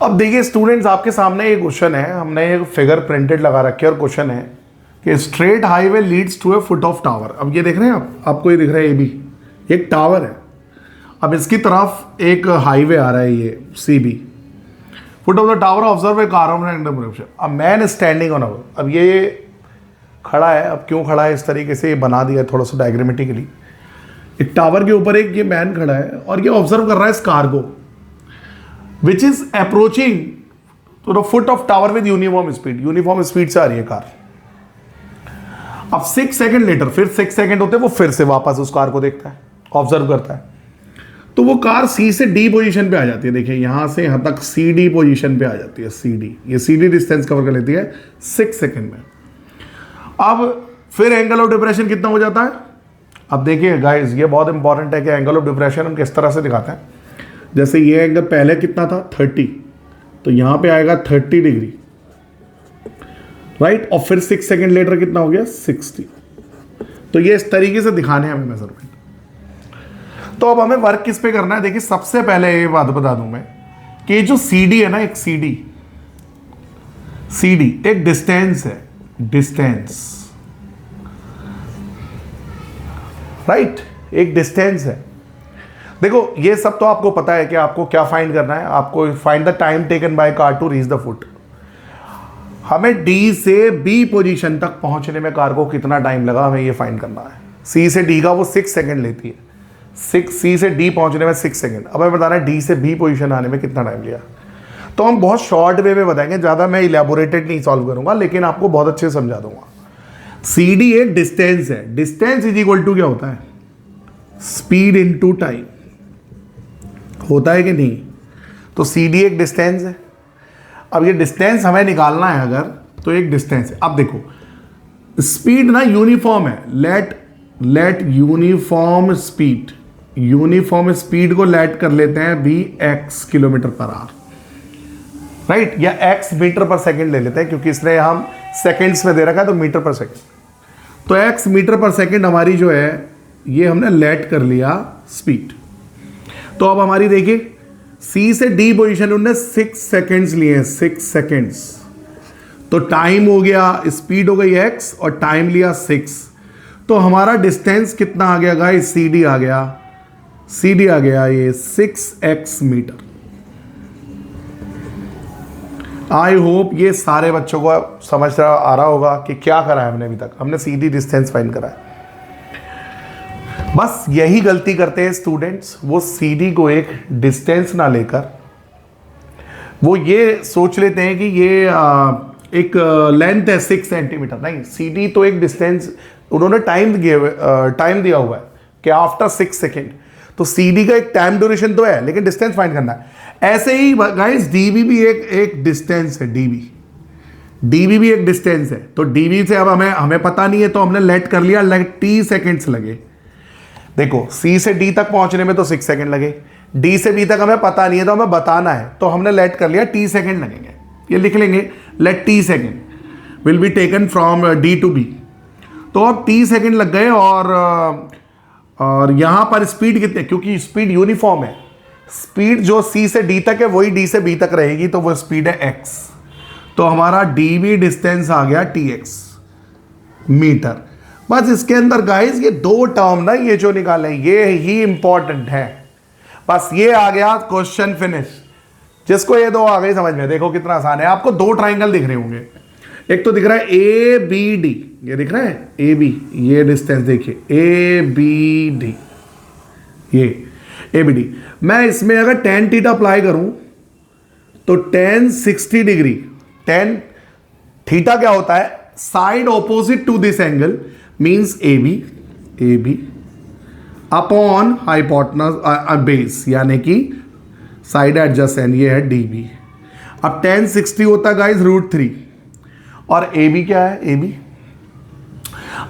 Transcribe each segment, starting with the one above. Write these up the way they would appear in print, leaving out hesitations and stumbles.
अब देखिए स्टूडेंट्स, आपके सामने एक क्वेश्चन है, हमने एक फिगर प्रिंटेड लगा रखी है और क्वेश्चन है कि straight highway leads to a foot of tower. अब ये देख रहे हैं आप, आपको ये दिख रहा है, ये भी एक टावर है। अब इसकी तरफ एक हाईवे आ रहा है, ये C B. Foot of the tower observe a car on random direction, a man standing on hour. अब ये खड़ा है, अब क्यों खड़ा है इस तरीके से, ये बना दिया थोड़ा सा डायग्रामेटिकली। एक टावर के ऊपर एक ये मैन खड़ा है और ये ऑब्जर्व कर रहा है इस कार को, which is approaching to the foot of tower with uniform speed. Uniform speed से आ रही है कार। अब 6 सेकंड लेटर, फिर 6 सेकंड होते हैं, वो फिर से वापस उस कार को देखता है, ऑब्जर्व करता है, तो वो कार सी से डी पोजीशन पे आ जाती है। देखिए यहां से यहां तक सी डी पोजीशन पे आ जाती है, सी डी। ये सी डी डिस्टेंस कवर कर लेती है 6 सेकंड में। अब फिर एंगल ऑफ डिप्रेशन कितना हो जाता है। अब देखिए गाइस, ये बहुत इंपॉर्टेंट है कि एंगल ऑफ डिप्रेशन हम किस तरह से दिखाते हैं। जैसे ये एंगल पहले कितना था 30, तो यहां पे आएगा 30 डिग्री, राइट। और फिर 6 सेकंड लेटर कितना हो गया 60। तो ये इस तरीके से दिखाने हैं हमें मेजरमेंट। तो अब हमें वर्क किस पे करना है। देखिए सबसे पहले ये बात बता दूं मैं कि जो CD है ना, एक CD एक डिस्टेंस है, डिस्टेंस, राइट, एक डिस्टेंस है। देखो ये सब तो आपको पता है कि आपको क्या फाइंड करना है। आपको find the time taken by car to reach the foot. हमें D से B पोजीशन तक पहुंचने में कार को कितना टाइम लगा, हमें ये फाइंड करना है। C से D का वो 6 सेकंड लेती है, C से D पहुंचने में 6 सेकंड। अब हमें बताना है D से B पोजीशन आने में कितना टाइम लिया। तो हम बहुत शॉर्ट वे में बताएंगे, ज़्यादा मैं इलेबोरेटेड नहीं सॉल्व करूंगा, लेकिन आपको बहुत अच्छे से समझा दूंगा। CD एक डिस्टेंस है। डिस्टेंस इज इक्वल टू क्या होता है, स्पीड इनटू टाइम, होता है कि नहीं। तो CD एक डिस्टेंस है। अब ये डिस्टेंस हमें निकालना है अगर, तो एक डिस्टेंस है। अब देखो स्पीड ना यूनिफॉर्म है, let uniform speed, uniform speed को लेट कर लेते हैं VX kilometre per hour, right, या X मीटर पर सेकंड ले लेते हैं, क्योंकि इसने हम सेकंड्स में दे रखा है तो मीटर पर सेकंड। तो X मीटर पर सेकंड हमारी जो है, ये हमने लेट कर लिया स्पीड। तो अब हमारी देखिए C से D पोजीशन उन्होंने 6 सेकंड्स लिए हैं, 6 सेकंड्स। तो टाइम हो गया, स्पीड हो गई X और टाइम लिया 6। तो हमारा डिस्टेंस कितना आ गया गाइस, CD आ गया ये 6x मीटर। आई होप ये सारे बच्चों को समझ आ रहा होगा कि क्या करा है हमने अभी तक। हमने CD डिस्टेंस फाइंड करा है। बस यही गलती करते हैं स्टूडेंट्स, वो CD को एक डिस्टेंस ना लेकर वो ये सोच लेते हैं कि ये एक लेंथ है 6 सेंटीमीटर। नहीं, CD तो एक डिस्टेंस, उन्होंने टाइम दिया हुआ है कि आफ्टर 6 सेकेंड। तो CD का एक टाइम ड्यूरेशन तो है, लेकिन डिस्टेंस फाइंड करना है। ऐसे ही गाइस DB भी एक डिस्टेंस है, DB भी एक डिस्टेंस है। तो DB से अब हमें पता नहीं है, तो हमने लेट कर लिया, लेट T सेकेंड्स लगे। देखो C से D तक पहुंचने में तो 6 सेकंड लगे, D से B तक हमें पता नहीं है, तो हमें बताना है, तो हमने लेट कर लिया T सेकंड लगेंगे। ये लिख लेंगे, let T second will be taken from D to B। तो अब T सेकंड लग गए और यहां पर स्पीड कितने, क्योंकि स्पीड यूनिफॉर्म है, स्पीड जो C से D तक है वही D से B तक रहेगी, तो वो स्पीड है X। तो हमारा DB डिस्टेंस आ गया TX मीटर। बस इसके अंदर गाइस ये 2 टर्म ना, ये जो निकाले ये ही इंपॉर्टेंट है। बस ये आ गया, क्वेश्चन फिनिश। जिसको ये 2 आ गई समझ में, देखो कितना आसान है। आपको 2 ट्राइंगल दिख रहे होंगे, एक तो दिख रहा है ABD, ये दिख रहा है AB, ये डिस्टेंस देखिए ABD, ये ABD। मैं इसमें अगर tan थीटा अप्लाई करूं तो tan 60 डिग्री, tan थीटा क्या होता है, side opposite to this angle means AB upon hypotenuse base, यानी कि साइड एडजेसेंट, ये है DB। अब tan 60 होता है गाइस √3, और AB क्या है, AB।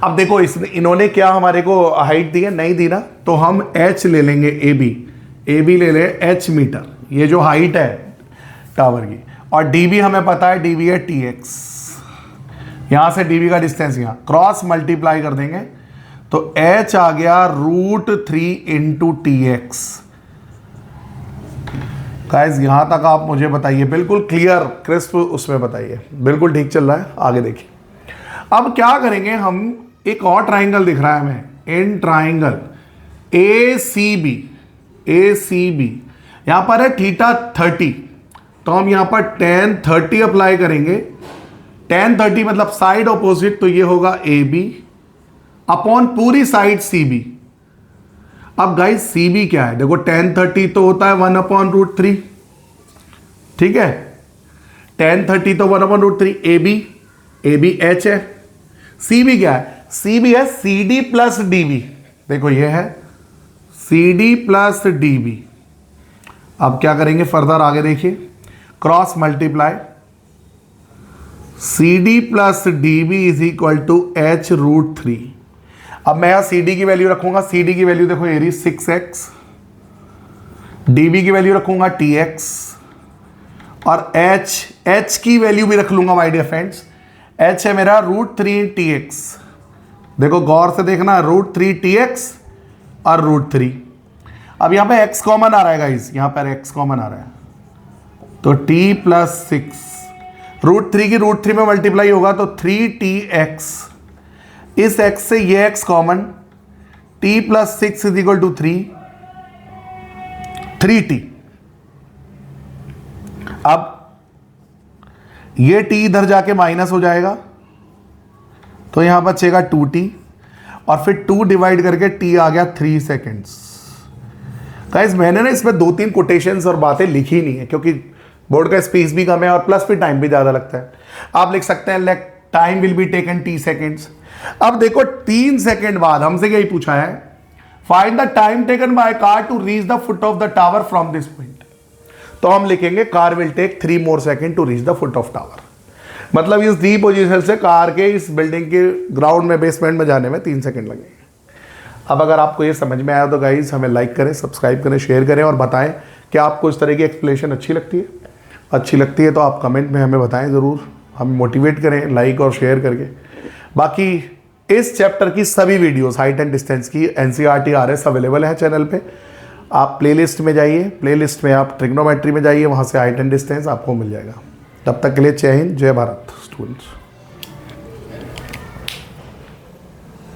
अब देखो इन्होंने क्या हमारे को हाइट दी है, नहीं दी ना, तो हम H ले लेंगे, AB ले ले H मीटर, ये जो हाइट है टावर की। और DB हमें पता है, DB है TX। यहां से DB का डिस्टेंस यहां क्रॉस मल्टीप्लाई कर देंगे, तो H आ गया √3 इंटू TX। गाइस यहाँ तक आप मुझे बताइए, बिल्कुल क्लियर क्रिस्प उसमें बताइए, बिल्कुल ठीक चल रहा है, आगे देखिए। अब क्या करेंगे हम, एक और ट्राइंगल दिख रहा है हमें, in triangle A C B, यहां पर है थीटा 30, तो हम यहां पर tan 30 अप्लाई करेंगे। tan 30 मतलब साइड ऑपोजिट, तो ये होगा ए बी अपॉन पूरी साइड सी बी। अब गाइस सी बी क्या है, देखो tan 30 तो होता है 1/√3, ठीक है, tan 30 तो 1/√3, ए बी एच है। सी बी क्या है, सी बी है C D plus D B, देखो ये है C D plus D B. अब क्या करेंगे फर्दर, आगे देखिए, cross multiply, C D plus D B is equal to h√3। अब मैं यहां सी डी की वैल्यू रखूंगा, सी डी की वैल्यू देखो ये रही 6x, डी बी की वैल्यू रखूंगा tx, और h की वैल्यू भी रख लूंगा माय डियर फ्रेंड्स, h है मेरा √3 tx, देखो गौर से देखना, √3 tx और √3। अब यहां पे x कॉमन आ रहा है गाइस, यहां पर x कॉमन आ रहा है, तो t प्लस 6, √3 की √3 में मल्टीप्लाई होगा तो 3tx, इस x से ये x common, t plus 6 is equal to 3t। अब ये t इधर जाके माइनस हो जाएगा, तो यहां बचेगा 2t, और फिर 2 डिवाइड करके t आ गया 3 सेकेंड्स। गाइस मैंने ना इसमें 2-3 कोटेशंस और बातें लिखी नहीं है, क्योंकि बोर्ड का स्पेस भी कम है और प्लस भी टाइम भी ज़्यादा लगता है। आप लिख सकते हैं like time will be taken t seconds. अब देखो 3 सेकेंड बाद हमसे यही पूछा है, find the time taken by car to reach the foot of the tower from this point. तो हम लिखेंगे car will take 3 more second to reach the foot of tower, मतलब इस डी पोजीशन से कार के इस बिल्डिंग के ground में, बेसमेंट में जाने में 3 सेकेंड लगेंगे। अब अगर आपको ये समझ में आया तो गाइस हमें लाइक करें, सब्सक्राइब करें, शेयर करें, और बताएं कि आपको इस तरह की एक्सप्लेनेशन अच्छी लगती है। अच्छी लगती है तो आप कमेंट में हमें बताएं ज़रूर, हम मोटिवेट करें लाइक और शेयर करके। बाकी इस चैप्टर की सभी वीडियोस हाइट एंड डिस्टेंस की NCERT RS अवेलेबल है चैनल पे। आप प्लेलिस्ट में जाइए, प्लेलिस्ट में आप ट्रिग्नोमेट्री में जाइए, वहाँ से हाइट एंड डिस्टेंस आपको मिल जाएगा। तब तक के लिए जय हिंद, जय भारत स्टूडेंट्स।